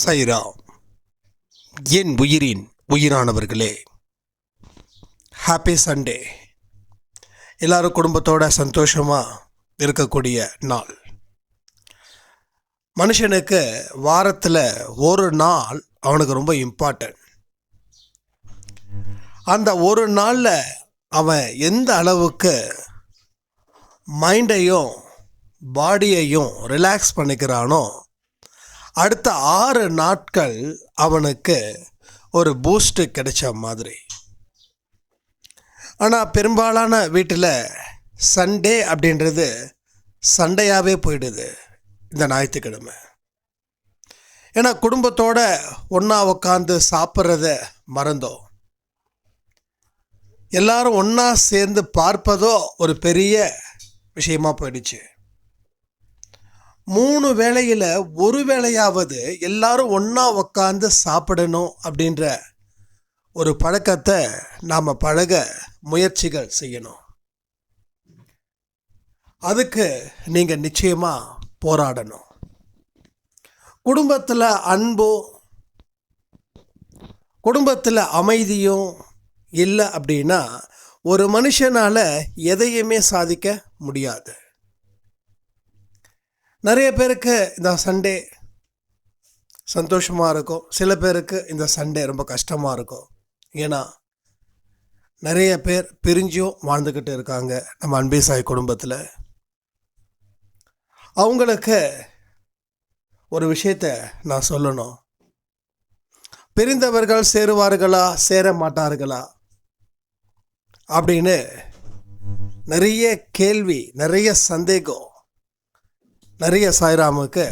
சைரா, என் உயிரின் உயிரானவர்களே, happy Sunday. எல்லாரும் குடும்பத்தோட சந்தோஷமாக இருக்கக்கூடிய நாள். மனுஷனுக்கு வாரத்தில் ஒரு நாள் அவனுக்கு ரொம்ப இம்பார்ட்டன்ட். அந்த ஒரு நாளில் அவன் எந்த அளவுக்கு மைண்டையும் பாடியையும் ரிலாக்ஸ் பண்ணிக்கிறானோ, அடுத்த 6 நாட்கள் அவனுக்கு ஒரு பூஸ்ட்டு கிடைச்ச மாதிரி. ஆனால் பெரும்பாலான வீட்டில் சண்டே அப்படின்றது சண்டையாகவே போயிடுது இந்த ஞாயிற்றுக்கிழமை. ஏன்னா குடும்பத்தோட ஒன்றா உட்காந்து சாப்பிட்றத மறந்தோம். எல்லாரும் ஒன்றா சேர்ந்து பார்ப்பதோ ஒரு பெரிய விஷயமா போயிடுச்சு. 3 வேளையில் ஒரு வேளையாவது எல்லாரும் ஒன்றா உட்காந்து சாப்பிடணும் அப்படின்ற ஒரு பழக்கத்தை நாம் பழக முயற்சிகள் செய்யணும். அதுக்கு நீங்கள் நிச்சயமாக போராடணும். குடும்பத்தில் அன்பும் குடும்பத்தில் அமைதியும் இல்லை அப்படின்னா ஒரு மனுஷனால் எதையுமே சாதிக்க முடியாது. நிறைய பேருக்கு இந்த சண்டே சந்தோஷமாக இருக்கும், சில பேருக்கு இந்த சண்டே ரொம்ப கஷ்டமாக இருக்கும். ஏன்னா நிறைய பேர் பிரிஞ்சும் வாழ்ந்துக்கிட்டு இருக்காங்க நம்ம அன்பே சாய் குடும்பத்தில். அவங்களுக்கு ஒரு விஷயத்தை நான் சொல்லணும். பிரிந்தவர்கள் சேருவார்களா சேர மாட்டார்களா அப்படின்னு நிறைய கேள்வி, நிறைய சந்தேகம் நிறைய சாய்ராமுக்கு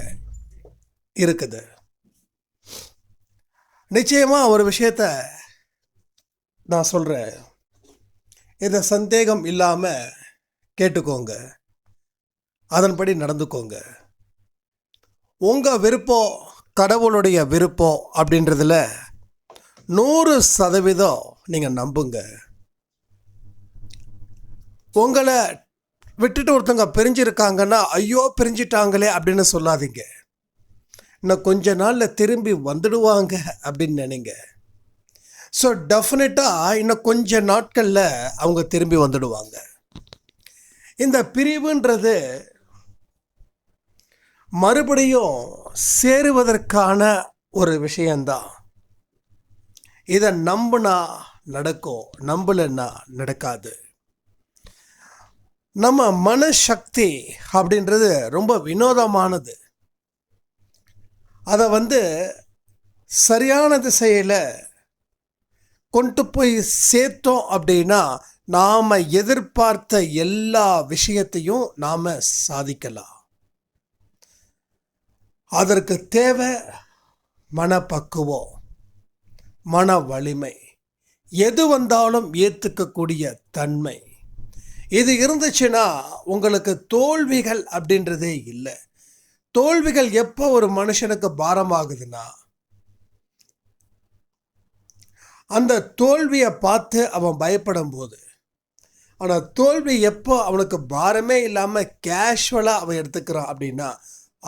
இருக்குது. நிச்சயமாக ஒரு விஷயத்த நான் சொல்கிறேன், இதை சந்தேகம் இல்லாமல் கேட்டுக்கோங்க, அதன்படி நடந்துக்கோங்க. உங்கள் விருப்பம் கடவுளுடைய விருப்பம் அப்படின்றதுல 100% நீங்கள் நம்புங்க. உங்களை விட்டுட்டு ஒருத்தவங்க பிரிஞ்சிருக்காங்கன்னா ஐயோ பிரிஞ்சிட்டாங்களே அப்படின்னு சொல்லாதீங்க. இன்னும் கொஞ்ச நாளில் திரும்பி வந்துடுவாங்க அப்படின்னு நினைங்க. ஸோ டெஃபினட்டாக இன்னும் கொஞ்ச நாட்களில் அவங்க திரும்பி வந்துடுவாங்க. இந்த பிரிவுன்றது மறுபடியும் சேருவதற்கான ஒரு விஷயந்தான். இதை நம்புனா நடக்கும், நம்பலைன்னா நடக்காது. நம்ம மனசக்தி அப்படின்றது ரொம்ப வினோதமானது. அதை சரியான திசையில் கொண்டு போய் சேர்த்தோம் அப்படின்னா நாம் எதிர்பார்த்த எல்லா விஷயத்தையும் நாம் சாதிக்கலாம். அதற்கு தேவை மனப்பக்குவம், மன வலிமை, எது வந்தாலும் ஏற்றுக்கக்கூடிய தன்மை. இது இருந்துச்சுன்னா உங்களுக்கு தோல்விகள் அப்படின்றதே இல்லை. தோல்விகள் எப்போ ஒரு மனுஷனுக்கு பாரமாகுதுன்னா அந்த தோல்வியை பார்த்து அவன் பயப்படும் போது. ஆனால் தோல்வி எப்போ அவனுக்கு பாரமே இல்லாமல் கேஷுவலாக அவன் எடுத்துக்கிறான் அப்படின்னா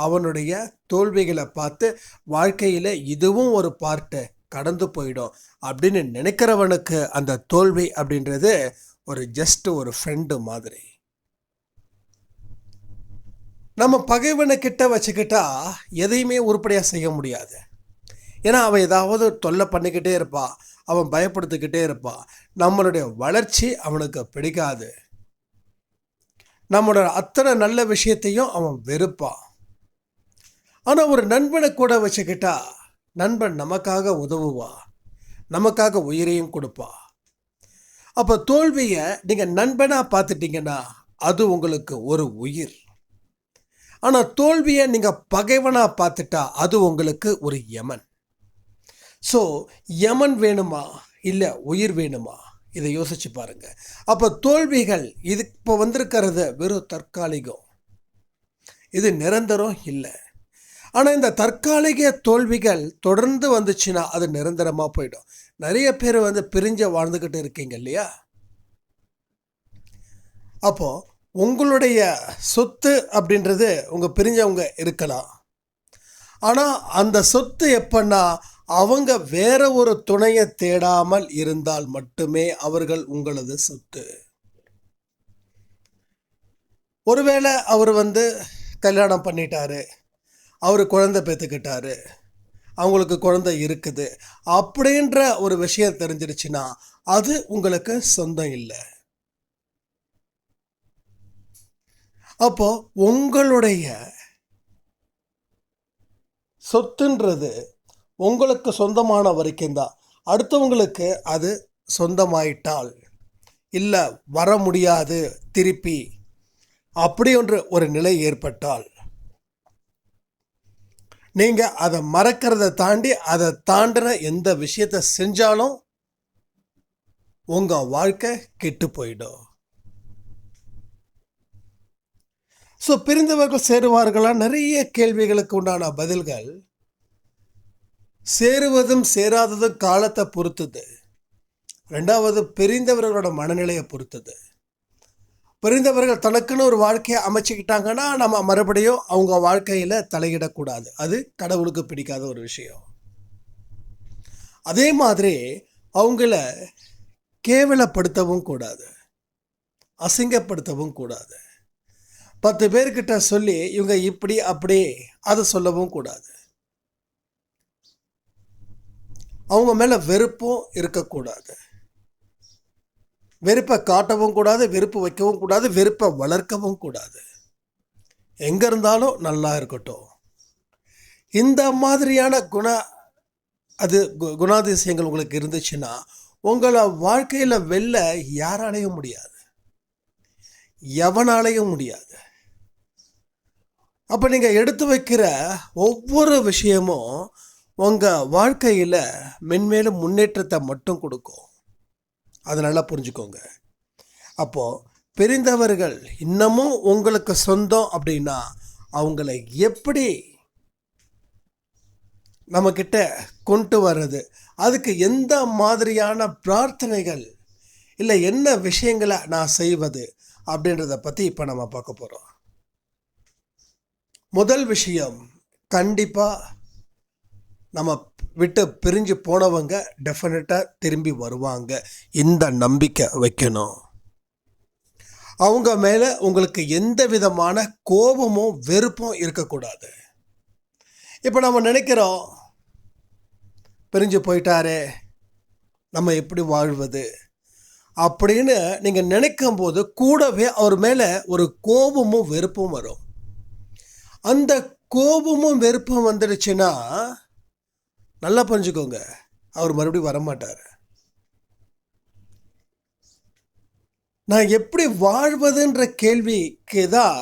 அவனுடைய தோல்விகளை பார்த்து வாழ்க்கையில் இதுவும் ஒரு பார்ட்டு கடந்து போயிடும் அப்படின்னு நினைக்கிறவனுக்கு அந்த தோல்வி அப்படின்றது ஒரு ஜஸ்ட் ஒரு ஃப்ரெண்டு மாதிரி. நம்ம பகைவனை கிட்ட வச்சுக்கிட்டா எதையுமே உருப்படியாக செய்ய முடியாது. ஏன்னா அவன் ஏதாவது தொல்லை பண்ணிக்கிட்டே இருப்பான், அவன் பயப்படுத்திக்கிட்டே இருப்பான். நம்மளுடைய வளர்ச்சி அவனுக்கு பிடிக்காது. நம்மளோட அத்தனை நல்ல விஷயத்தையும் அவன் வெறுப்பான். ஆனால் ஒரு நண்பனை கூட வச்சுக்கிட்டா நண்பன் நமக்காக உதவுவா, நமக்காக உயிரையும் கொடுப்பா. அப்போ தோல்வியை நீங்கள் நண்பனாக பார்த்துட்டிங்கன்னா அது உங்களுக்கு ஒரு உயிர். ஆனால் தோல்வியை நீங்கள் பகைவனாக பார்த்துட்டா அது உங்களுக்கு ஒரு யமன். ஸோ யமன் வேணுமா இல்லை உயிர் வேணுமா, இதை யோசிச்சு பாருங்க. அப்போ தோல்விகள் இது இப்போ வந்திருக்கிறது வெறும் தற்காலிகம், இது நிரந்தரம் இல்லை. ஆனால் இந்த தற்காலிக தோல்விகள் தொடர்ந்து வந்துச்சுன்னா அது நிரந்தரமாக போயிடும். நிறைய பேர் பிரிஞ்ச வாழ்ந்துக்கிட்டு இருக்கீங்க இல்லையா? அப்போது உங்களுடைய சொத்து அப்படின்றது உங்கள் பிரிஞ்சவங்க இருக்கலாம். ஆனால் அந்த சொத்து எப்பன்னா அவங்க வேற ஒரு துணையை தேடாமல் இருந்தால் மட்டுமே அவர்கள் உங்களது சொத்து. ஒருவேளை அவர் கல்யாணம் பண்ணிட்டாரு, அவர் குழந்தை பெற்றுக்கிட்டாரு, அவங்களுக்கு குழந்தை இருக்குது அப்படின்ற ஒரு விஷயம் தெரிஞ்சிருச்சுன்னா அது உங்களுக்கு சொந்தம் இல்லை. அப்போ உங்களுடைய சொத்துன்றது உங்களுக்கு சொந்தமான வரைக்கும் தான். அடுத்தவங்களுக்கு அது சொந்தமாயிட்டால் இல்லை வர முடியாது திருப்பி அப்படி ஒரு நிலை ஏற்பட்டால் நீங்கள் அதை மறக்கிறத தாண்டி அதை தாண்டின எந்த விஷயத்தை செஞ்சாலும் உங்கள் வாழ்க்கை கெட்டு போயிடும். ஸோ பிரிந்தவர்கள் சேருவார்களா? நிறைய கேள்விகளுக்கு உண்டான பதில்கள் சேருவதும் சேராததும் காலத்தை பொறுத்தது. ரெண்டாவது, பிரிந்தவர்களோட மனநிலையை பொறுத்தது. பிரிந்தவர்கள் தனக்குன்னு ஒரு வாழ்க்கையை அமைச்சுக்கிட்டாங்கன்னா நம்ம மறுபடியும் அவங்க வாழ்க்கையில் தலையிடக்கூடாது. அது கடவுளுக்கு பிடிக்காத ஒரு விஷயம். அதே மாதிரி அவங்கள கேவலப்படுத்தவும் கூடாது, அசிங்கப்படுத்தவும் கூடாது. 10 பேர்கிட்ட சொல்லி இவங்க இப்படி அப்படி அதை சொல்லவும் கூடாது. அவங்க மேலே வெறுப்பும் இருக்கக்கூடாது. வெறுப்பை காட்டவும் கூடாது, வெறுப்பு வைக்கவும் கூடாது, வெறுப்பை வளர்க்கவும் கூடாது. எங்கே இருந்தாலும் நல்லா இருக்கட்டும். இந்த மாதிரியான குணாதிசயங்கள் உங்களுக்கு இருந்துச்சுன்னா உங்களை வாழ்க்கையில் வெல்ல யாராலையும் முடியாது, எவனாலையும் முடியாது. அப்போ நீங்கள் எடுத்து வைக்கிற ஒவ்வொரு விஷயமும் உங்கள் வாழ்க்கையில் மென்மேலும் முன்னேற்றத்தை மட்டும் கொடுக்கும். அதை நல்லா புரிஞ்சுக்கோங்க. அப்போது பிரிந்தவர்கள் இன்னமும் உங்களுக்கு சொந்தம் அப்படின்னா அவங்கள எப்படி நம்மக்கிட்ட கொண்டு வர்றது, அதுக்கு எந்த மாதிரியான பிரார்த்தனைகள் இல்லை என்ன விஷயங்களை நான் செய்வது அப்படின்றத பற்றி இப்போ நம்ம பார்க்க போகிறோம். முதல் விஷயம், கண்டிப்பாக நம்ம விட்டு பிரிஞ்சு போனவங்க டெஃபினட்டாக திரும்பி வருவாங்க. இந்த நம்பிக்கை வைக்கணும். அவங்க மேலே உங்களுக்கு எந்த விதமான கோபமும் வெறுப்பும் இருக்கக்கூடாது. இப்போ நம்ம நினைக்கிறோம், பிரிஞ்சு போயிட்டாரே நம்ம எப்படி வாழ்வது அப்படின்னு நீங்கள் நினைக்கும் போது கூடவே அவர் மேலே ஒரு கோபமும் வெறுப்பும் வரும். அந்த கோபமும் வெறுப்பும் வந்துடுச்சுன்னா நல்லா புரிஞ்சுக்கோங்க, அவர் மறுபடியும் வரமாட்டார். நான் எப்படி வாழ்வதுன்ற கேள்விக்கு தான்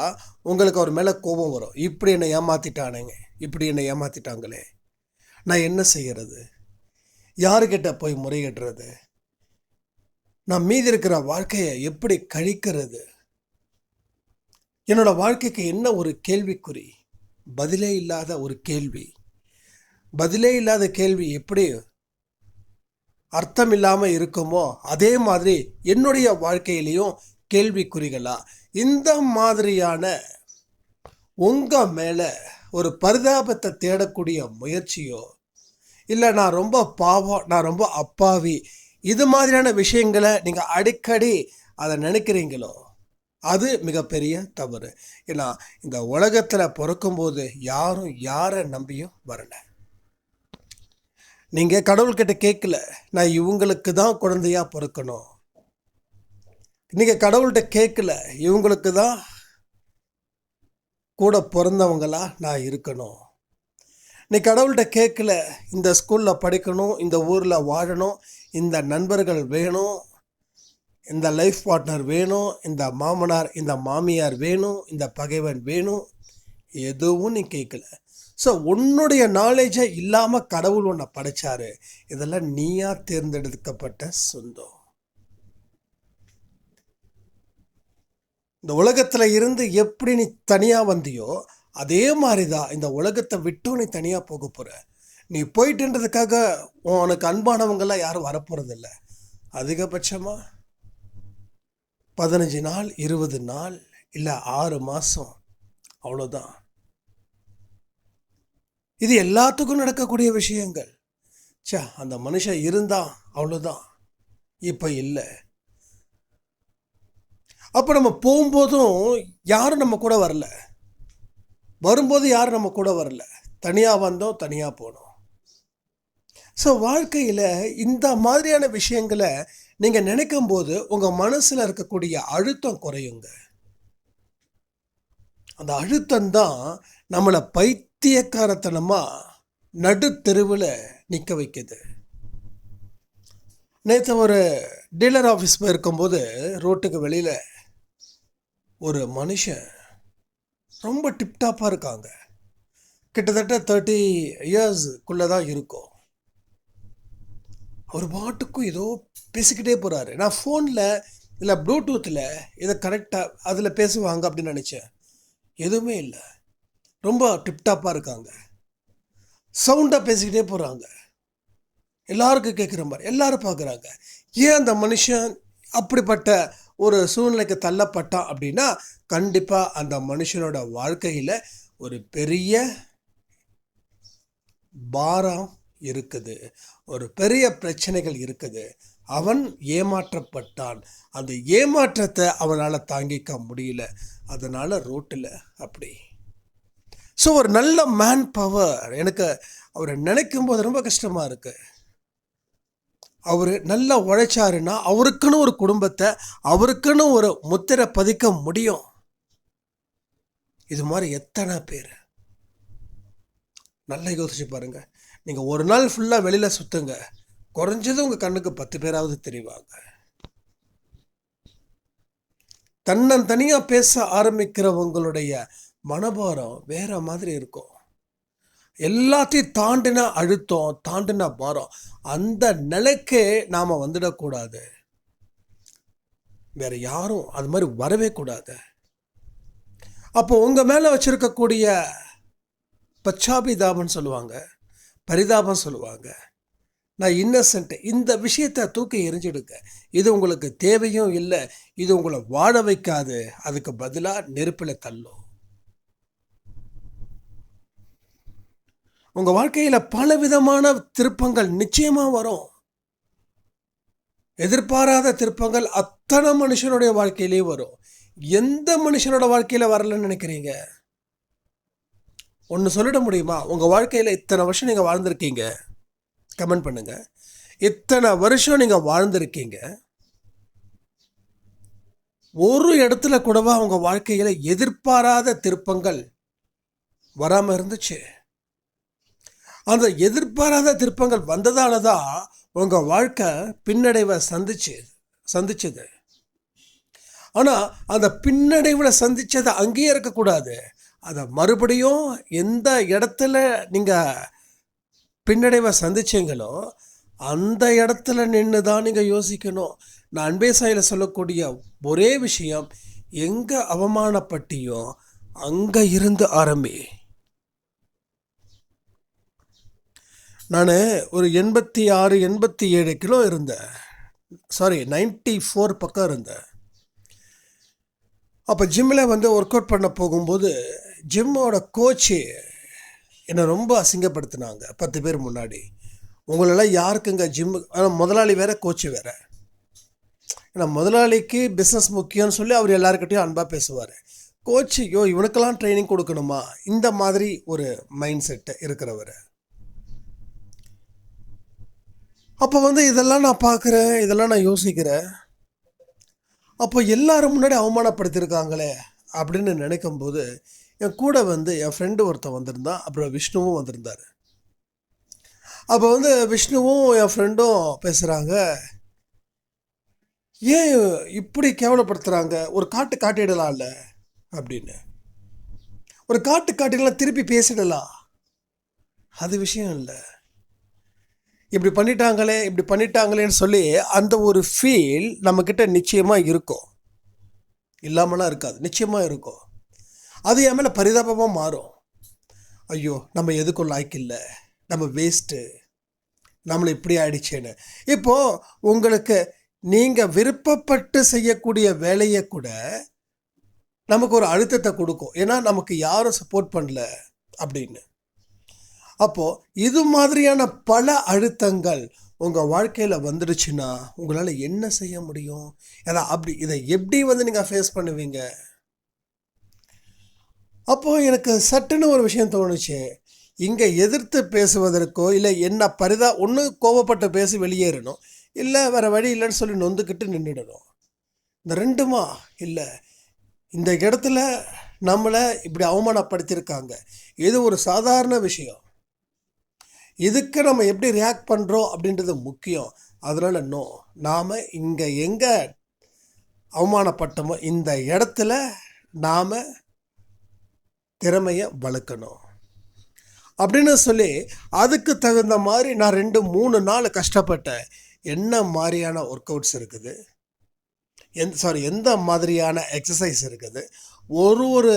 உங்களுக்கு அவர் மேலே கோபம் வரும். இப்படி என்னை ஏமாற்றிட்டானுங்க, இப்படி என்னை ஏமாற்றிட்டாங்களே, நான் என்ன செய்கிறது, யாருக்கிட்ட போய் முறையிடுறது, நான் மீதி இருக்கிற வாழ்க்கையை எப்படி கழிக்கிறது, என்னோட வாழ்க்கைக்கு என்ன ஒரு கேள்விக்குறி, பதிலே இல்லாத ஒரு கேள்வி. பதிலே இல்லாத கேள்வி எப்படி அர்த்தம் இல்லாமல் இருக்குமோ அதே மாதிரி என்னுடைய வாழ்க்கையிலையும் கேள்விக்குறிகளா. இந்த மாதிரியான உங்கள் மேலே ஒரு பரிதாபத்தை தேடக்கூடிய முயற்சியோ இல்லை நான் ரொம்ப பாவம், நான் ரொம்ப அப்பாவி, இது மாதிரியான விஷயங்களை நீங்கள் அடிக்கடி அதை நினைக்கிறீங்களோ அது மிகப்பெரிய தவறு. ஏன்னா இந்த உலகத்தில் பிறக்கும்போது யாரும் யாரை நம்பியும் வரலை. நீங்கள் கடவுள்கிட்ட கேட்கல நான் இவங்களுக்கு தான் குழந்தையாக பிறக்கணும், நீங்கள் கடவுள்கிட்ட கேட்கல இவங்களுக்கு தான் கூட பிறந்தவங்களா நான் இருக்கணும், நீ கடவுள்கிட்ட கேட்கல இந்த ஸ்கூலில் படிக்கணும், இந்த ஊரில் வாழணும், இந்த நண்பர்கள் வேணும், இந்த லைஃப் பார்ட்னர் வேணும், இந்த மாமனார் இந்த மாமியார் வேணும், இந்த பகைவன் வேணும், எதுவும் நீ கேட்கல. ஸோ உன்னுடைய நாலேஜை இல்லாமல் கடவுள் உன்னை படைச்சாரு. இதெல்லாம் நீயா தேர்ந்தெடுக்கப்பட்ட சொந்தம். இந்த உலகத்தில் இருந்து எப்படி நீ தனியாக வந்தியோ அதே மாதிரி தான் இந்த உலகத்தை விட்டு நீ தனியாக போக போகிற. நீ போயிட்டுன்றதுக்காக உனக்கு அன்பானவங்கெல்லாம் யாரும் வரப்போகிறதில்ல. அதிகபட்சமாக 15 நாள் 20 நாள் இல்லை 6 மாதம், அவ்வளோதான். இது எல்லாத்துக்கும் நடக்கக்கூடிய விஷயங்கள். அந்த மனுஷன் இருந்தான், அவ்வளோதான், இப்போ இல்லை. அப்போ நம்ம போகும்போதும் யாரும் நம்ம கூட வரல, வரும்போது யாரும் நம்ம கூட வரல, தனியாக வந்தோம், தனியாக போனோம். ஸோ வாழ்க்கையில் இந்த மாதிரியான விஷயங்களை நீங்கள் நினைக்கும் போது உங்கள் மனசில் இருக்கக்கூடிய அழுத்தம் குறையுங்க. அந்த அழுத்தம்தான் நம்மளை பைத்தியக்காரத்தனமாக நடு தெருவில் நிற்க வைக்குது. நேற்று ஒரு டீலர் ஆஃபீஸ் போயிருக்கும்போது ரோட்டுக்கு வெளியில் ஒரு மனுஷன் ரொம்ப டிப்டாப்பாக இருக்காங்க. கிட்டத்தட்ட 30 இயர்ஸ்க்குள்ளே தான் இருக்கும். அவர் பாட்டுக்கும் ஏதோ பேசிக்கிட்டே போகிறாரு. நான் ஃபோனில் இல்லை ப்ளூடூத்தில் இதை கரெக்டாக அதில் பேசுவாங்க அப்படின்னு நினச்சேன். எதுவுமே இல்லை. ரொம்ப டிப்டாப்பாக இருக்காங்க. சவுண்டாக பேசிக்கிட்டே போகிறாங்க. எல்லாருக்கும் கேட்குற மாதிரி எல்லாரும் பார்க்குறாங்க. ஏன் அந்த மனுஷன் அப்படிப்பட்ட ஒரு சூழ்நிலைக்கு தள்ளப்பட்டான் அப்படின்னா, கண்டிப்பாக அந்த மனுஷனோட வாழ்க்கையில் ஒரு பெரிய பாரம் இருக்குது, ஒரு பெரிய பிரச்சனைகள் இருக்குது. அவன் ஏமாற்றப்பட்டான். அந்த ஏமாற்றத்தை அவனால் தாங்கிக்க முடியல. அதனால் ரோட்டில் அப்படி. ஸோ ஒரு நல்ல மேன் பவர், எனக்கு அவரை நினைக்கும் போது ரொம்ப கஷ்டமாக இருக்குது. அவர் நல்லா உழைச்சாருன்னா அவருக்குன்னு ஒரு குடும்பத்தை, அவருக்குன்னு ஒரு முத்திரை பதிக்க முடியும். இது மாதிரி எத்தனை பேர் நல்லா யோசிச்சு பாருங்க. நீங்கள் ஒரு நாள் ஃபுல்லாக வெளியில் சுற்றுங்க, குறைஞ்சது உங்கள் கண்ணுக்கு 10 பேராவது தெரிவாங்க. தன்னந்தனியாக பேச ஆரம்பிக்கிறவங்களுடைய மனபாரம் வேற மாதிரி இருக்கும். எல்லாத்தையும் தாண்டின அழுத்தம், தாண்டின பாரம், அந்த நிலைக்கே நாம் வந்துடக்கூடாது. வேற யாரும் அது மாதிரி வரவே கூடாது. அப்போ உங்கள் மேலே வச்சிருக்கக்கூடிய பச்சாபிதாபம் சொல்லுவாங்க, பரிதாபம் சொல்லுவாங்க, நான் இன்னசென்ட், இந்த விஷயத்தை தூக்கி எரிஞ்சிடுங்க. இது உங்களுக்கு தேவையும் இல்லை, இது உங்களை வாழ வைக்காது. அதுக்கு பதிலாக நெருப்பில் தள்ளும். உங்கள் வாழ்க்கையில் பல விதமான திருப்பங்கள் நிச்சயமாக வரும். எதிர்பாராத திருப்பங்கள் அத்தனை மனுஷனுடைய வாழ்க்கையிலேயே வரும். எந்த மனுஷனோட வாழ்க்கையில் வரலன்னு நினைக்கிறீங்க? ஒன்று சொல்லிட முடியுமா? உங்கள் வாழ்க்கையில் இத்தனை வருஷம் நீங்கள் வாழ்ந்திருக்கீங்க, கமெண்ட் பண்ணுங்க. இத்தனை வருஷம் நீங்கள் வாழ்ந்திருக்கீங்க, ஒரு இடத்துல கூடவா உங்கள் வாழ்க்கையில் எதிர்பாராத திருப்பங்கள் வராமல் இருந்துச்சு? அந்த எதிர்பாராத திருப்பங்கள் வந்ததால தான் உங்கள் வாழ்க்கை பின்னடைவை சந்திச்சது. ஆனால் அந்த பின்னடைவில் சந்தித்ததை அங்கேயே இருக்கக்கூடாது. அதை மறுபடியும் எந்த இடத்துல நீங்கள் பின்னடைவை சந்திச்சிங்களோ அந்த இடத்துல நின்று தான் நீங்கள் யோசிக்கணும். நான் அன்பே சாயில சொல்லக்கூடிய ஒரே விஷயம், எங்கே அவமானப்பட்டியோ அங்கே இருந்து ஆரம்பி. நான் ஒரு 86 87 கிலோ இருந்தேன், 94 பக்கம் இருந்தேன். அப்போ ஜிம்மில் ஒர்க் அவுட் பண்ண போகும்போது ஜிம்மோட கோச்சு என்னை ரொம்ப அசிங்கப்படுத்தினாங்க 10 பேர் முன்னாடி. உங்களெல்லாம் யாருக்குங்க ஜிம்மு? ஆனால் முதலாளி வேறு, கோச்சு வேறு. ஏன்னா முதலாளிக்கு பிஸ்னஸ் முக்கியம்னு சொல்லி அவர் எல்லாருக்கிட்டையும் அன்பாக பேசுவார். கோச்சு, இவனுக்கெல்லாம் ட்ரைனிங் கொடுக்கணுமா? இந்த மாதிரி ஒரு மைண்ட் செட்டு இருக்கிறவர். அப்போ இதெல்லாம் நான் பார்க்குறேன், இதெல்லாம் நான் யோசிக்கிறேன். அப்போ எல்லாரும் முன்னாடி அவமானப்படுத்தியிருக்காங்களே அப்படின்னு நினைக்கும்போது என் கூட என் ஃப்ரெண்டு ஒருத்தன் வந்திருந்தான், அப்புறம் விஷ்ணுவும் வந்திருந்தார். அப்போ விஷ்ணுவும் என் ஃப்ரெண்டும் பேசுகிறாங்க, ஏன் இப்படி கேவலப்படுத்துகிறாங்க, ஒரு காட்டிடலாம்ல அப்படின்னு. ஒரு காட்டிடலாம், திருப்பி பேசிடலாம், அது விஷயம் இல்லை. இப்படி பண்ணிட்டாங்களேன்னு சொல்லி அந்த ஒரு ஃபீல் நம்மக்கிட்ட நிச்சயமாக இருக்கும், இல்லாமலாம் இருக்காது, நிச்சயமாக இருக்கும். அது என் மேலே பரிதாபமாக மாறும். ஐயோ, நம்ம எதுக்கும் லாய்க்கு இல்லை, நம்ம வேஸ்ட்டு, நம்மளை இப்படி ஆயிடுச்சேன்னு. இப்போது உங்களுக்கு நீங்கள் விருப்பப்பட்டு செய்யக்கூடிய வேலையை கூட நமக்கு ஒரு அழுத்தத்தை கொடுக்கும். ஏன்னா நமக்கு யாரும் சப்போர்ட் பண்ணல அப்படின்னு. அப்போது இது மாதிரியான பல அழுத்தங்கள் உங்கள் வாழ்க்கையில் வந்துடுச்சுன்னா உங்களால் என்ன செய்ய முடியும்? ஏன்னா இதை எப்படி நீங்கள் ஃபேஸ் பண்ணுவீங்க? அப்போது எனக்கு சட்டுன்னு ஒரு விஷயம் தோணுச்சு. இங்கே எதிர்த்து பேசுவதற்கோ இல்லை என்ன ஒன்று கோபப்பட்டு பேசி வெளியேறணும், இல்லை வேறு வழி இல்லைன்னு சொல்லி நொந்துக்கிட்டு நின்றுடணும். இந்த ரெண்டுமா இல்லை, இந்த இடத்துல நம்மளை இப்படி அவமானப்படுத்தியிருக்காங்க, இது ஒரு சாதாரண விஷயம், இதுக்கு நம்ம எப்படி ரியாக்ட் பண்ணுறோம் அப்படின்றது முக்கியம். அதனால் நாம் இங்கே எங்கே அவமானப்பட்டோமோ இந்த இடத்துல நாம் திறமையை வளர்க்கணும் அப்படின்னு சொல்லி அதுக்கு தகுந்த மாதிரி நான் 2-3 நாள் கஷ்டப்பட்டேன். என்ன மாதிரியான ஒர்க் அவுட்ஸ் இருக்குது, எந்த மாதிரியான எக்ஸசைஸ் இருக்குது, ஒரு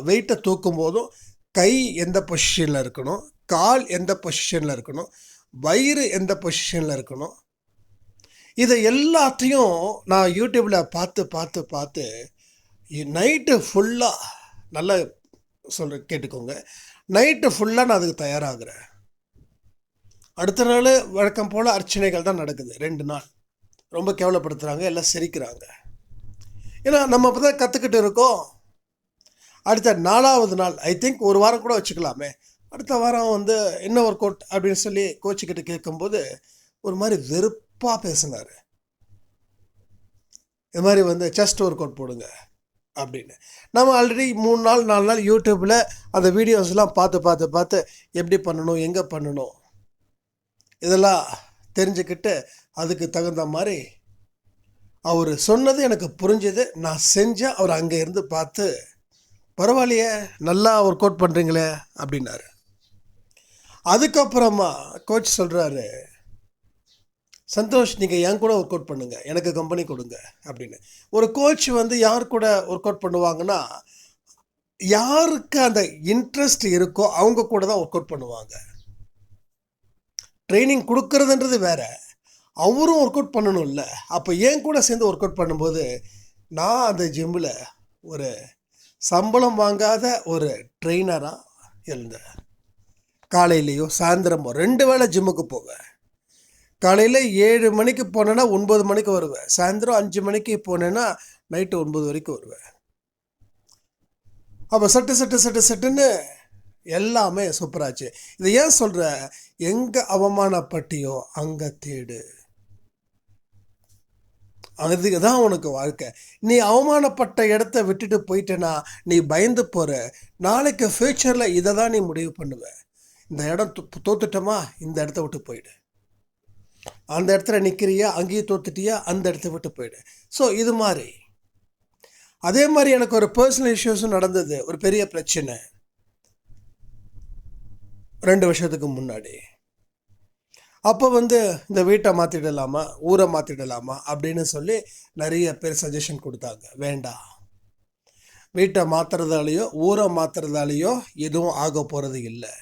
வெயிட்டை தூக்கும் போதும் கை எந்த பொசிஷனில் இருக்கணும், கால் எந்த பொசிஷனில் இருக்கணும், வயிறு எந்த பொசிஷனில் இருக்கணும், இதை எல்லாத்தையும் நான் யூடியூப்பில் பார்த்து நைட்டு ஃபுல்லாக நல்லா கேட்டுக்கோங்க, நைட்டு ஃபுல்லாக நான் அதுக்கு தயாராகிறேன். அடுத்த நாள் வழக்கம் போல் அர்ச்சனைகள் தான் நடக்குது. 2 நாள் ரொம்ப கேவலப்படுத்துகிறாங்க, எல்லாம் சிரிக்கிறாங்க. ஏன்னா நம்ம அப்போ தான் கற்றுக்கிட்டு இருக்கோம். அடுத்த 4வது நாள் ஐ திங்க் 1 வாரம் கூட வச்சுக்கலாமே, அடுத்த வாரம் என்ன ஒர்க் அவுட் அப்படின்னு சொல்லி கோச்சுக்கிட்டு கேட்கும்போது ஒரு மாதிரி வெறுப்பாக பேசினார். இது மாதிரி செஸ்ட் ஒர்க் அவுட் போடுங்க அப்படின்னு. நம்ம ஆல்ரெடி 3 நாள் 4 நாள் யூடியூப்பில் அந்த வீடியோஸ்லாம் பார்த்து எப்படி பண்ணணும், எங்கே பண்ணணும், இதெல்லாம் தெரிஞ்சுக்கிட்டு அதுக்கு தகுந்த மாதிரி அவர் சொன்னது எனக்கு புரிஞ்சது, நான் செஞ்சேன். அவர் அங்கே இருந்து பார்த்து பரவாயில்லையே நல்லா ஒர்க் அவுட் பண்ணுறீங்களே அப்படின்னாரு. அதுக்கப்புறமா கோச் சொல்கிறாரு, சந்தோஷ் நீங்கள் என் கூட ஒர்க் அவுட் பண்ணுங்கள், எனக்கு கம்பெனி கொடுங்க அப்படின்னு. ஒரு கோச் யார் கூட ஒர்க் அவுட் பண்ணுவாங்கன்னா, யாருக்கு அந்த இன்ட்ரெஸ்ட் இருக்கோ அவங்க கூட தான் ஒர்க் அவுட் பண்ணுவாங்க. ட்ரைனிங் கொடுக்கறதுன்றது வேற, அவரும் ஒர்க் அவுட் பண்ணணும்ல. அப்போ என் கூட சேர்ந்து ஒர்க் அவுட் பண்ணும்போது நான் அந்த ஜிம்மில் ஒரு சம்பளம் வாங்காத ஒரு ட்ரெயினராக இருந்தேன். காலையிலையோ சாயந்தரமோ 2 வேளை ஜிம்முக்கு போவேன். காலையில் 7 மணிக்கு போனேன்னா 9 மணிக்கு வருவேன், சாயந்தரம் 5 மணிக்கு போனேன்னா நைட்டு 9 வரைக்கும் வருவேன். அப்போ சட்டுன்னு எல்லாமே சூப்பராச்சு. இதை ஏன் சொல்கிற, எங்கே அவமானப்பட்டியோ அங்கே தேடு, அதுக்கு தான் உனக்கு வாழ்க்கை. நீ அவமானப்பட்ட இடத்த விட்டுட்டு போயிட்டேன்னா நீ பயந்து போகிற. நாளைக்கு ஃப்யூச்சரில் இதை தான் நீ முடிவு பண்ணுவ. இந்த இடம் தோத்துட்டோமா, இந்த இடத்த விட்டு போயிடு. அந்த இடத்துல நிற்கிறியா, அங்கேயும் தோத்துட்டியா, அந்த இடத்த விட்டு போயிடு. ஸோ இது மாதிரி அதே மாதிரி எனக்கு ஒரு பர்சனல் இஷ்யூஸும் நடந்தது. ஒரு பெரிய பிரச்சனை 2 வருஷத்துக்கு முன்னாடி. அப்போ இந்த வீட்டை மாற்றிடலாமா, ஊரை மாற்றிடலாமா அப்படின்னு சொல்லி நிறைய பேர் சஜஷன் கொடுத்தாங்க. வேண்டாம், வீட்டை மாற்றுறதாலேயோ ஊரை மாற்றுறதாலேயோ எதுவும் ஆக போகிறது இல்லை.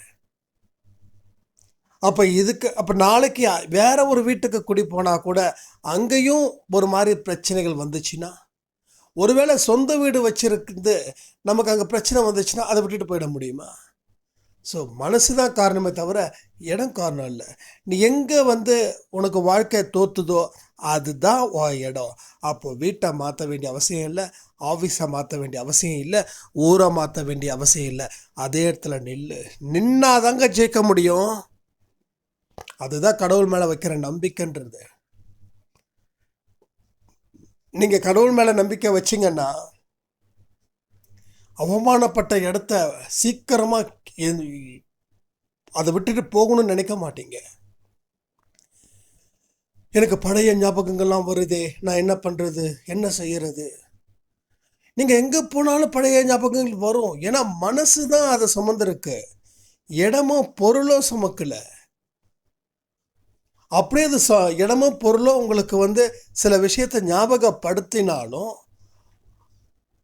அப்போ நாளைக்கு வேற ஒரு வீட்டுக்கு குடி போனால் கூட அங்கேயும் ஒரு மாதிரி பிரச்சனைகள் வந்துச்சுன்னா, ஒருவேளை சொந்த வீடு வச்சிருந்து நமக்கு அங்கே பிரச்சனை வந்துச்சுன்னா அதை விட்டுட்டு போயிட முடியுமா? ஸோ மனசு தான் காரணமே தவிர இடம் காரணம் இல்லை. நீ எங்கே உனக்கு வாழ்க்கை தோத்துதோ அதுதான் உன் இடம். அப்போது வீட்டை மாற்ற வேண்டிய அவசியம் இல்லை, ஆஃபீஸை மாற்ற வேண்டிய அவசியம் இல்லை, ஊரை மாற்ற வேண்டிய அவசியம் இல்லை. அதே இடத்துல நின்னாதாங்க ஜெயிக்க முடியும். அதுதான் கடவுள் மேலே வைக்கிற நம்பிக்கைன்றது. நீங்கள் கடவுள் மேலே நம்பிக்கை வச்சிங்கன்னா அவமானப்பட்ட இடத்த சீக்கிரமாக அதை விட்டுட்டு போகணும்னு நினைக்க மாட்டீங்க. எனக்கு பழைய ஞாபகங்கள்லாம் வருதே, நான் என்ன பண்ணுறது, என்ன செய்யறது? நீங்கள் எங்கே போனாலும் பழைய ஞாபகங்கள் வரும். ஏன்னா மனசு தான் அதை சுமந்துருக்கு, இடமோ பொருளோ சுமக்கலை. அப்படியே அது இடமோ பொருளோ உங்களுக்கு சில விஷயத்தை ஞாபகப்படுத்தினாலும்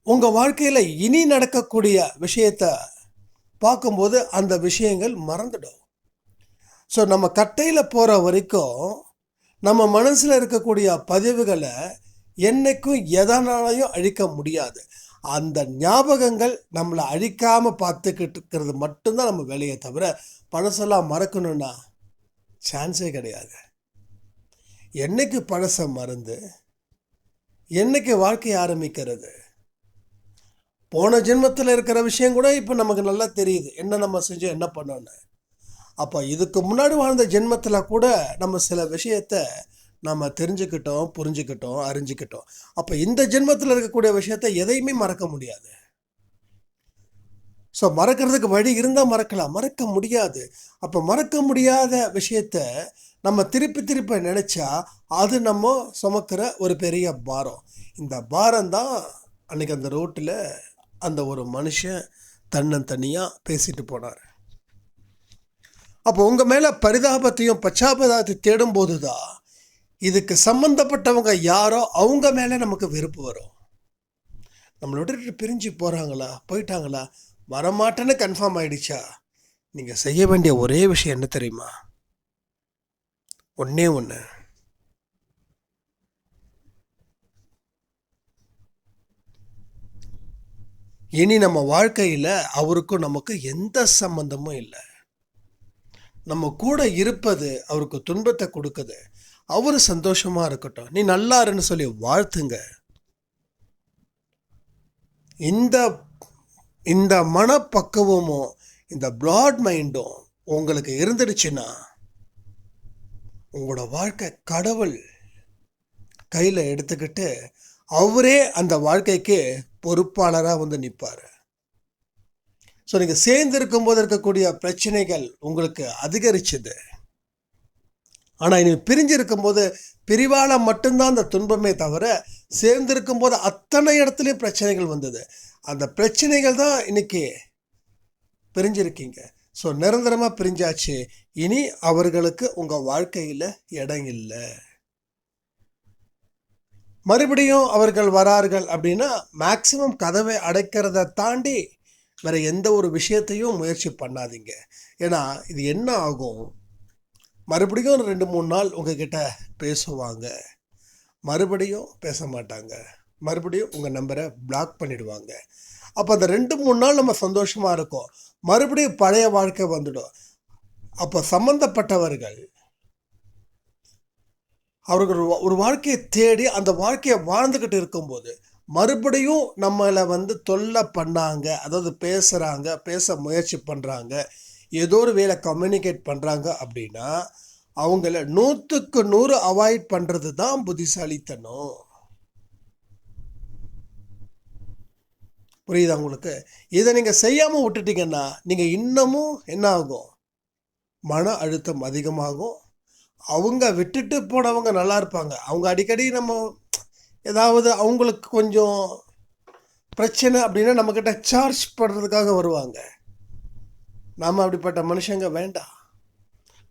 உங்கள் வாழ்க்கையில் இனி நடக்கக்கூடிய விஷயத்தை பார்க்கும்போது அந்த விஷயங்கள் மறந்துடும். ஸோ நம்ம கட்டையில் போகிற வரைக்கும் நம்ம மனசில் இருக்கக்கூடிய பதிவுகளை என்றைக்கும் எதனாலையும் அழிக்க முடியாது. அந்த ஞாபகங்கள் நம்மளை அழிக்காமல் பார்த்துக்கிட்டு இருக்கிறது மட்டும்தான் நம்ம வேலையை தவிர பழசெல்லாம் மறக்கணும்னா சான்ஸே கிடையாது. என்னைக்கு பழசை மறந்து என்னைக்கு வாழ்க்கையை ஆரம்பிக்கிறது? போன ஜென்மத்தில் இருக்கிற விஷயம் கூட இப்போ நமக்கு நல்லா தெரியுது, என்ன நம்ம செஞ்சோம், என்ன பண்ணோன்னு. அப்போ இதுக்கு முன்னாடி வாழ்ந்த ஜென்மத்தில் கூட நம்ம சில விஷயத்த நம்ம தெரிஞ்சுக்கிட்டோம், புரிஞ்சுக்கிட்டோம், அறிஞ்சிக்கிட்டோம். அப்போ இந்த ஜென்மத்தில் இருக்கக்கூடிய விஷயத்த எதையுமே மறக்க முடியாது. ஸோ மறக்கிறதுக்கு வழி இருந்தால் மறக்கலாம், மறக்க முடியாது. அப்போ மறக்க முடியாத விஷயத்த நம்ம திருப்பி திருப்பி நினச்சா அது நம்ம சுமக்கிற ஒரு பெரிய பாரம். இந்த பாரம் தான் அன்றைக்கி அந்த ரோட்டில் அந்த ஒரு மனுஷன் தன்னந்தனியாக பேசிட்டு போனார். அப்போ உங்கள் மேலே பரிதாபத்தையும் பச்சாபதாபத்தையும் தேடும்போது தான் இதுக்கு சம்மந்தப்பட்டவங்க யாரோ அவங்க மேலே நமக்கு வெறுப்பு வரும். நம்மளை விட்டுட்டு பிரிஞ்சு போகிறாங்களா, போயிட்டாங்களா, வரமாட்டேன்னு கன்ஃபார்ம் ஆயிடுச்சா, நீங்கள் செய்ய வேண்டிய ஒரே விஷயம் என்ன தெரியுமா? ஒன்றே ஒன்று, இனி நம்ம வாழ்க்கையில் அவருக்கும் நமக்கு எந்த சம்பந்தமும் இல்லை. நம்ம கூட இருப்பது அவருக்கு துன்பத்தை கொடுக்குது, அவர் சந்தோஷமா இருக்கட்டும், நீ நல்லா இருன்னு சொல்லி வாழ்த்துங்க. இந்த இந்த மனப்பக்குவமும் இந்த பிராட் மைண்டும் உங்களுக்கு இருந்துடுச்சுன்னா உங்களோட வாழ்க்கை கடவுள் கையில் எடுத்துக்கிட்டு அவரே அந்த வாழ்க்கைக்கு பொறுப்பாளராக வந்து நிற்பார். ஸோ நீங்கள் சேர்ந்து இருக்கும்போது இருக்கக்கூடிய பிரச்சனைகள் உங்களுக்கு அதிகரிச்சுது. ஆனால் இனி பிரிஞ்சு இருக்கும்போது பிரிவால் மட்டும்தான் அந்த துன்பமே தவிர சேர்ந்து இருக்கும்போது அத்தனை இடத்துலையும் பிரச்சனைகள் வந்தது. அந்த பிரச்சனைகள் தான் இன்னைக்கு பிரிஞ்சிருக்கீங்க. ஸோ நிரந்தரமாக பிரிஞ்சாச்சு. இனி அவர்களுக்கு உங்கள் வாழ்க்கையில் இடம் இல்லை. மறுபடியும் அவர்கள் வரார்கள் அப்படின்னா மேக்சிமம் கதவை அடைக்கிறத தாண்டி வேறு எந்த ஒரு விஷயத்தையும் முயற்சி பண்ணாதீங்க. ஏன்னா இது என்ன ஆகும், மறுபடியும் 2-3 நாள் உங்ககிட்ட பேசுவாங்க, மறுபடியும் பேச மாட்டாங்க, மறுபடியும் உங்கள் நம்பரை பிளாக் பண்ணிடுவாங்க. அப்போ அந்த 2-3 நாள் நம்ம சந்தோஷமாக இருக்கோம், மறுபடியும் பழைய வாழ்க்கை வந்துடும். அப்போ சம்மந்தப்பட்டவர்கள் அவர்கள் ஒரு வாழ்க்கையை தேடி அந்த வாழ்க்கையை வாழ்ந்துக்கிட்டு இருக்கும்போது மறுபடியும் நம்மளை தொல்லை பண்ணாங்க, அதாவது பேசுகிறாங்க, பேச முயற்சி பண்ணுறாங்க, ஏதோ ஒரு வேலை கம்யூனிகேட் பண்ணுறாங்க அப்படின்னா அவங்கள 100க்கு 100 அவாய்ட் பண்ணுறது தான் புத்திசாலித்தனம். புரியுதா உங்களுக்கு? இதை நீங்கள் செய்யாமல் விட்டுட்டீங்கன்னா நீங்கள் இன்னமும் என்ன ஆகும், மன அழுத்தம் அதிகமாகும். அவங்க விட்டுட்டு போனவங்க நல்லா இருப்பாங்க, அவங்க அடிக்கடி நம்ம ஏதாவது அவங்களுக்கு கொஞ்சம் பிரச்சனை அப்படின்னா நம்மக்கிட்ட சார்ஜ் பண்ணுறதுக்காக வருவாங்க. நாம் அப்படிப்பட்ட மனுஷங்க வேண்டாம்.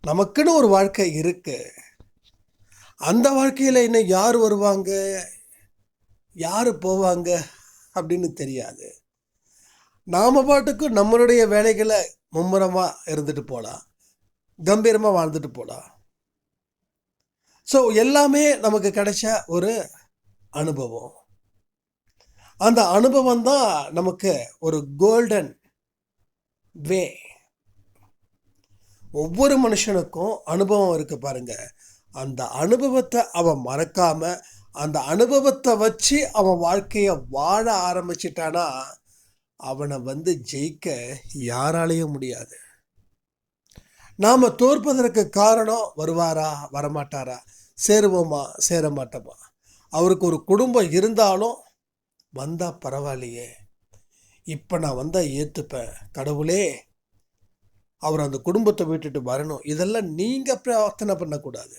நமக்குன்னு ஒரு வாழ்க்கை இருக்குது. அந்த வாழ்க்கையில் இன்னும் யார் வருவாங்க யார் போவாங்க அப்படின்னு தெரியாது. நாம் பாட்டுக்கு நம்மளுடைய வேலைகளை மும்முரமாக இருந்துட்டு போகலாம், கம்பீரமாக வாழ்ந்துட்டு போகலாம். ஸோ எல்லாமே நமக்கு கிடைச்ச ஒரு அனுபவம். அந்த அனுபவம் தான் நமக்கு ஒரு கோல்டன் வே. ஒவ்வொரு மனுஷனுக்கும் அனுபவம் இருக்கு பாருங்க. அந்த அனுபவத்தை அவன் மறக்காம அந்த அனுபவத்தை வச்சு அவன் வாழ்க்கையை வாழ ஆரம்பிச்சிட்டானா அவனை ஜெயிக்க யாராலையும் முடியாது. நாம தோற்பதற்கு காரணம் வருவாரா வரமாட்டாரா, சேருவோமா சேர மாட்டோமா, அவருக்கு ஒரு குடும்பம் இருந்தாலும் வந்தா பரவாயில்லையே, இப்போ நான் வந்தால் ஏற்றுப்பேன், கடவுளே அவர் அந்த குடும்பத்தை விட்டுட்டு வரணும், இதெல்லாம் நீங்கள் பிரார்த்தனை பண்ணக்கூடாது.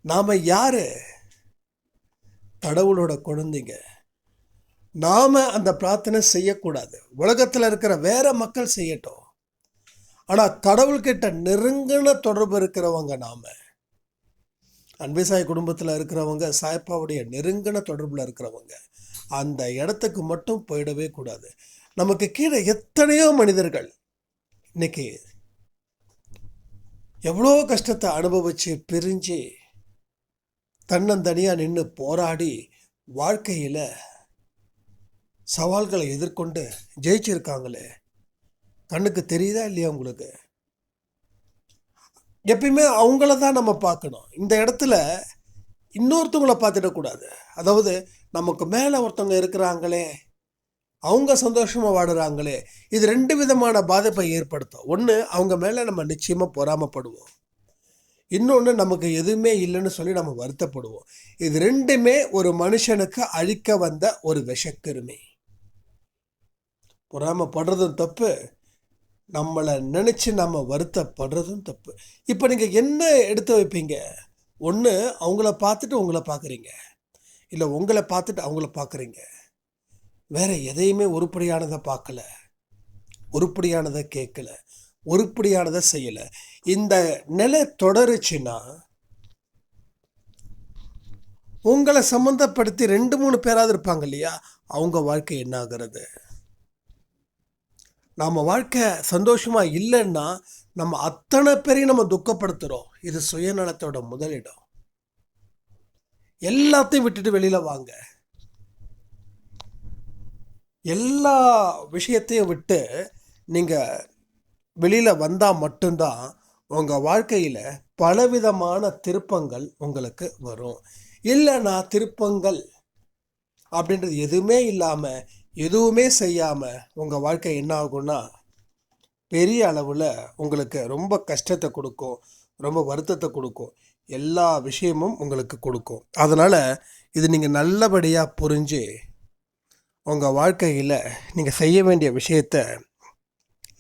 நாம் யார், கடவுளோட குழந்தைங்க. நாம் அந்த பிரார்த்தனை செய்யக்கூடாது. உலகத்தில் இருக்கிற வேற மக்கள் செய்யட்டும், ஆனால் கடவுள்கிட்ட நெருங்கின தொடர்பு இருக்கிறவங்க நாம். அன்பேசாய் குடும்பத்தில் இருக்கிறவங்க, சாய்ப்பாவுடைய நெருங்கின தொடர்பில் இருக்கிறவங்க, அந்த இடத்துக்கு மட்டும் போயிடவே கூடாது. நமக்கு கீழே எத்தனையோ மனிதர்கள் இன்னைக்கு எவ்வளோ கஷ்டத்தை அனுபவிச்சு பிரிஞ்சு தன்னந்தனியாக நின்று போராடி வாழ்க்கையில் சவால்களை எதிர்கொண்டு ஜெயிச்சிருக்காங்களே, கண்ணுக்கு தெரியுதா இல்லையா உங்களுக்கு? எப்பயுமே அவங்கள தான் நம்ம பார்க்கணும். இந்த இடத்துல இன்னொருத்தவங்கள பார்த்துடக்கூடாது. அதாவது நமக்கு மேலே ஒருத்தவங்க இருக்கிறாங்களே, அவங்க சந்தோஷமாக வாடுறாங்களே, இது 2 விதமான பாதிப்பை ஏற்படுத்தும். ஒன்று, அவங்க மேலே நம்ம நிச்சயமாக பொறாமைப்படுவோம். இன்னொன்று, நமக்கு எதுவுமே இல்லைன்னு சொல்லி நம்ம வருத்தப்படுவோம். இது 2மே ஒரு மனுஷனுக்கு அழிக்க வந்த ஒரு விஷக்கிருமி. பொறாமைப்படுறதும் தப்பு, நம்மளை நினச்சி நம்ம வருத்தப்படுறதும் தப்பு. இப்போ நீங்கள் என்ன எடுத்து வைப்பீங்க? ஒன்று, அவங்கள பார்த்துட்டு உங்களை பார்க்குறீங்க, இல்லை உங்களை பார்த்துட்டு அவங்கள பார்க்குறீங்க. வேற எதையுமே உருப்படியானதை பார்க்கல, உருப்படியானதை கேட்கல, உருப்படியானதை செய்யலை. இந்த நிலை தொடருச்சுன்னா உங்களை சம்மந்தப்படுத்தி 2-3 பேராவது இருப்பாங்க இல்லையா, அவங்க வாழ்க்கை என்ன ஆகிறது? நம்ம வாழ்க்கை சந்தோஷமாக இல்லைன்னா நம்ம அத்தனை பேரையும் நம்ம துக்கப்படுத்துகிறோம். இது சுயநலத்தோட முதலிடம். எல்லாத்தையும் விட்டுட்டு வெளியில் வாங்க. எல்லா விஷயத்தையும் விட்டு நீங்கள் வெளியில் வந்தால் மட்டும்தான் உங்கள் வாழ்க்கையில் பலவிதமான திருப்பங்கள் உங்களுக்கு வரும். இல்லைன்னா திருப்பங்கள் அப்படின்றது எதுவுமே இல்லாமல், எதுவுமே செய்யாமல் உங்கள் வாழ்க்கை என்ன ஆகும்னா பெரிய அளவில் உங்களுக்கு ரொம்ப கஷ்டத்தை கொடுக்கும், ரொம்ப வருத்தத்தை கொடுக்கும், எல்லா விஷயமும் உங்களுக்கு கொடுக்கும். அதனால் இது நீங்கள் நல்லபடியாக புரிஞ்சு உங்கள் வாழ்க்கையில் நீங்கள் செய்ய வேண்டிய விஷயத்தை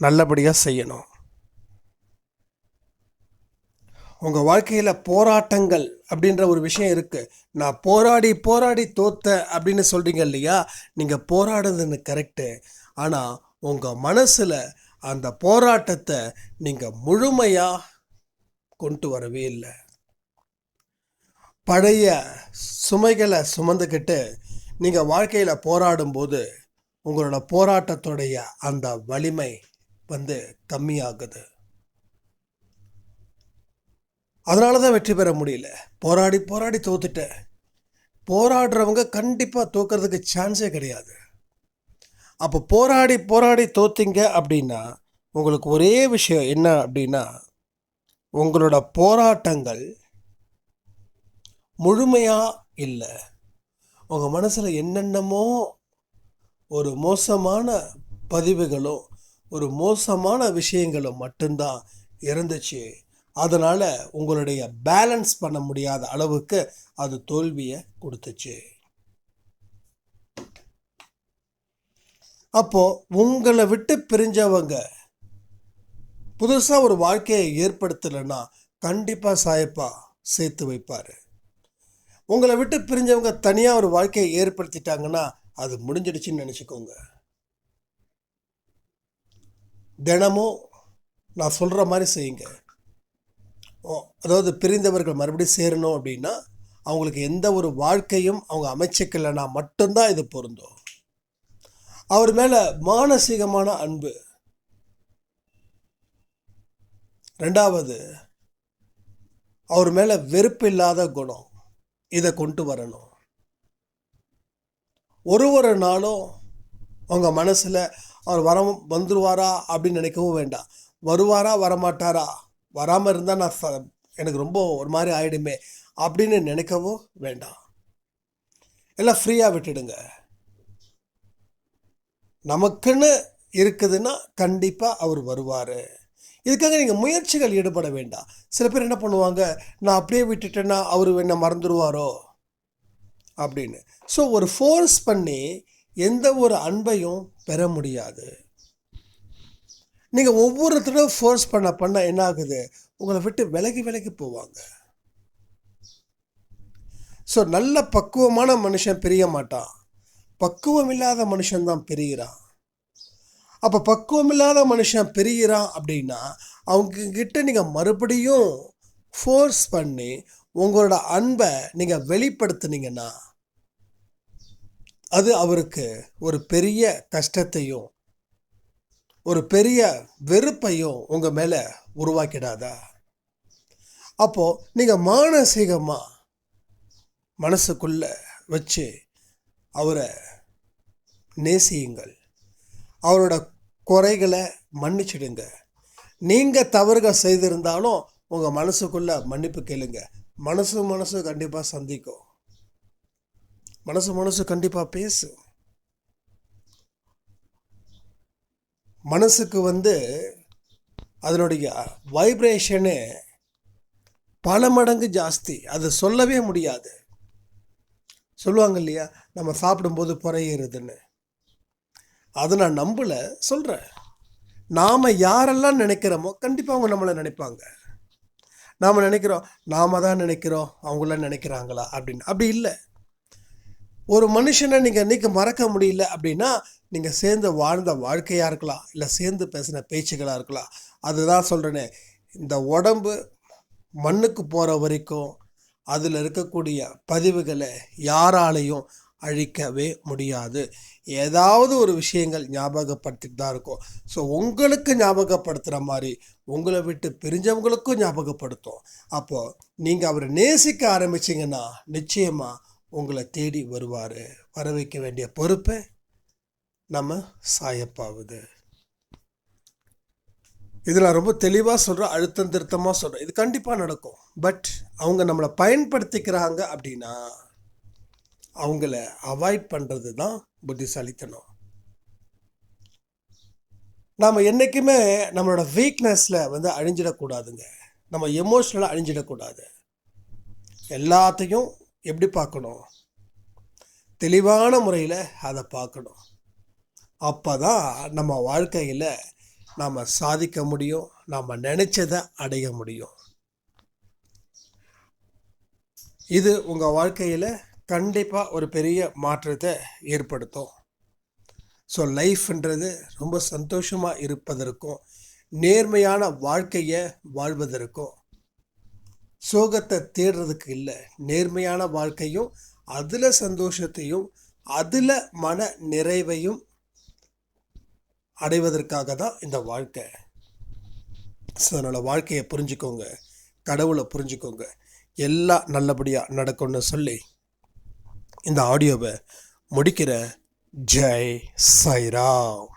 நல்லபடியாக செய்யணும். உங்கள் வாழ்க்கையில் போராட்டங்கள் அப்படின்ற ஒரு விஷயம் இருக்குது. நான் போராடி போராடி தோத்தேன் அப்படின்னு சொல்கிறீங்க இல்லையா, நீங்கள் போராடுறதுன்னு கரெக்டு. ஆனால் உங்கள் மனசில் அந்த போராட்டத்தை நீங்கள் முழுமையாக கொண்டு வரவே இல்லை. பழைய சுமைகளை சுமந்துக்கிட்டு நீங்கள் வாழ்க்கையில் போராடும்போது உங்களோட போராட்டத்துடைய அந்த வலிமை கம்மியாகுது. அதனால தான் வெற்றி பெற முடியல. போராடி போராடி தோத்துட்டேன். போராடுறவங்க கண்டிப்பாக தோக்கிறதுக்கு சான்ஸே கிடையாது. அப்போ போராடி போராடி தோத்தீங்க அப்படின்னா உங்களுக்கு ஒரே விஷயம் என்ன அப்படின்னா, உங்களோட போராட்டங்கள் முழுமையாக இல்லை. உங்கள் மனசில் என்னென்னமோ ஒரு மோசமான பதிவுகளும் ஒரு மோசமான விஷயங்களும் மட்டும்தான் இருந்துச்சு. அதனால் உங்களுடைய பேலன்ஸ் பண்ண முடியாத அளவுக்கு அது தோல்வியை கொடுத்துச்சு. அப்போது உங்களை விட்டு பிரிஞ்சவங்க புதுசாக ஒரு வாழ்க்கையை ஏற்படுத்தலைன்னா கண்டிப்பாக சாயப்பா சேர்த்து வைப்பார். உங்களை விட்டு பிரிஞ்சவங்க தனியாக ஒரு வாழ்க்கையை ஏற்படுத்திட்டாங்கன்னா அது முடிஞ்சிடுச்சுன்னு நினச்சிக்கோங்க. தினமும் நான் சொல்கிற மாதிரி செய்யுங்க. அதாவது பிரிந்தவர்கள் மறுபடியும் சேரணும் அப்படின்னா அவங்களுக்கு எந்த ஒரு வாழ்க்கையும் அவங்க அமைச்சிக்கலைன்னா மட்டும்தான் இது பொருந்தும். அவர் மேலே மானசீகமான அன்பு. 2வது, அவர் மேலே வெறுப்பு இல்லாத குணம். இதை கொண்டு வரணும். ஒரு நாளும் அவங்க மனசில் அவர் வந்துருவாரா அப்படின்னு நினைக்கவும் வேண்டாம். வருவாரா வரமாட்டாரா, வராமல் இருந்தால் நான் எனக்கு ரொம்ப ஒரு மாதிரி ஆகிடுமே அப்படின்னு நினைக்கவும் வேண்டாம். எல்லாம் ஃப்ரீயாக விட்டுடுங்க. நமக்குன்னு இருக்குதுன்னா கண்டிப்பாக அவர் வருவார். இதுக்காக நீங்கள் முயற்சிகள் ஈடுபட வேண்டாம். சில பேர் என்ன பண்ணுவாங்க, நான் அப்படியே விட்டுட்டேன்னா அவர் என்ன மறந்துடுவாரோ அப்படின்னு. ஸோ ஒரு ஃபோர்ஸ் பண்ணி எந்த ஒரு அன்பையும் பெற முடியாது. நீங்கள் ஒவ்வொரு தடவை ஃபோர்ஸ் பண்ண என்ன ஆகுது, உங்களை விட்டு விலகி விலகி போவாங்க. ஸோ நல்ல பக்குவமான மனுஷன் பிரிய மாட்டான், பக்குவம் இல்லாத மனுஷன்தான் பிரிகிறான். அப்போ பக்குவம் இல்லாத மனுஷன் பிரிகிறான் அப்படின்னா அவங்கக்கிட்ட நீங்கள் மறுபடியும் ஃபோர்ஸ் பண்ணி உங்களோட அன்பை நீங்கள் வெளிப்படுத்துனீங்கன்னா அது அவருக்கு ஒரு பெரிய கஷ்டத்தையும் ஒரு பெரிய வெறுப்பையும் உங்கள் மேலே உருவாக்கிடாதா? அப்போது நீங்கள் மானசீகமாக மனசுக்குள்ளே வச்சு அவரை நேசியுங்கள். அவரோட குறைகளை மன்னிச்சிடுங்க. நீங்கள் தவறுகள் செய்திருந்தாலும் உங்கள் மனசுக்குள்ளே மன்னிப்பு கேளுங்க. மனசு கண்டிப்பாக சந்திக்கும். மனசு கண்டிப்பாக பேசும். மனசுக்கு அதனுடைய வைப்ரேஷனு பல மடங்கு ஜாஸ்தி. அது சொல்லவே முடியாது. சொல்லுவாங்க இல்லையா, நம்ம சாப்பிடும்போது புறையேறுதுன்னு. அதை நான் நம்பலை, சொல்கிறேன். நாம் யாரெல்லாம் நினைக்கிறோமோ கண்டிப்பாக அவங்க நம்மளை நினைப்பாங்க. நாம் நினைக்கிறோம், நாம தான் நினைக்கிறோம், அவங்களாம் நினைக்கிறாங்களா அப்படின்னு. அப்படி இல்லை. ஒரு மனுஷனை நீங்கள் இன்றைக்கி மறக்க முடியல அப்படின்னா, நீங்கள் சேர்ந்து வாழ்ந்த வாழ்க்கையாக இருக்கலாம், இல்லை சேர்ந்து பேசின பேச்சுகளாக இருக்கலாம். அதுதான் சொல்கிறேனே, இந்த உடம்பு மண்ணுக்கு போகிற வரைக்கும் அதில் இருக்கக்கூடிய பதிவுகளை யாராலையும் அழிக்கவே முடியாது. ஏதாவது ஒரு விஷயங்கள் ஞாபகப்படுத்திட்டு தான் இருக்கும். ஸோ உங்களுக்கு ஞாபகப்படுத்துகிற மாதிரி உங்களை விட்டு பிரிஞ்சவங்களுக்கும் ஞாபகப்படுத்தும். அப்போது நீங்கள் அவரை நேசிக்க ஆரம்பிச்சிங்கன்னா நிச்சயமாக உங்களை தேடி வருவார். வர வைக்க வேண்டிய பொறுப்பை நம்ம சாயப்பாவுது. இது நான் ரொம்ப தெளிவாக சொல்கிறேன், அழுத்தம் திருத்தமாக சொல்கிறேன். இது கண்டிப்பாக நடக்கும். பட் அவங்க நம்மளை பயன்படுத்திக்கிறாங்க அப்படின்னா அவங்கள அவாய்ட் பண்ணுறது தான் புத்திசாலித்தனம். நாம் என்றைக்குமே நம்மளோட வீக்னஸில் அழிஞ்சிடக்கூடாதுங்க. நம்ம எமோஷ்னலாக அழிஞ்சிடக்கூடாது. எல்லாத்தையும் எப்படி பார்க்கணும்? தெளிவான முறையில் அதை பார்க்கணும். அப்போ தான் நம்ம வாழ்க்கையில் நாம் சாதிக்க முடியும், நாம் நினச்சதை அடைய முடியும். இது உங்கள் வாழ்க்கையில் கண்டிப்பாக ஒரு பெரிய மாற்றத்தை ஏற்படுத்தும். ஸோ லைஃப்ன்றது ரொம்ப சந்தோஷமாக இருப்பதற்கும் நேர்மையான வாழ்க்கையை வாழ்வதற்கும் சோகத்தை தேடுறதுக்கு இல்லை, நேர்மையான வாழ்க்கையும் அதில் சந்தோஷத்தையும் அதில் மன நிறைவையும் அடைவதற்காக தான் இந்த வாழ்க்கை. ஸோ அதனால் வாழ்க்கையை புரிஞ்சுக்கோங்க, கடவுளை புரிஞ்சுக்கோங்க, எல்லாம் நல்லபடியாக நடக்கும்னு சொல்லி இந்த ஆடியோவை முடிக்கிற. ஜெய் சாய்ராம்.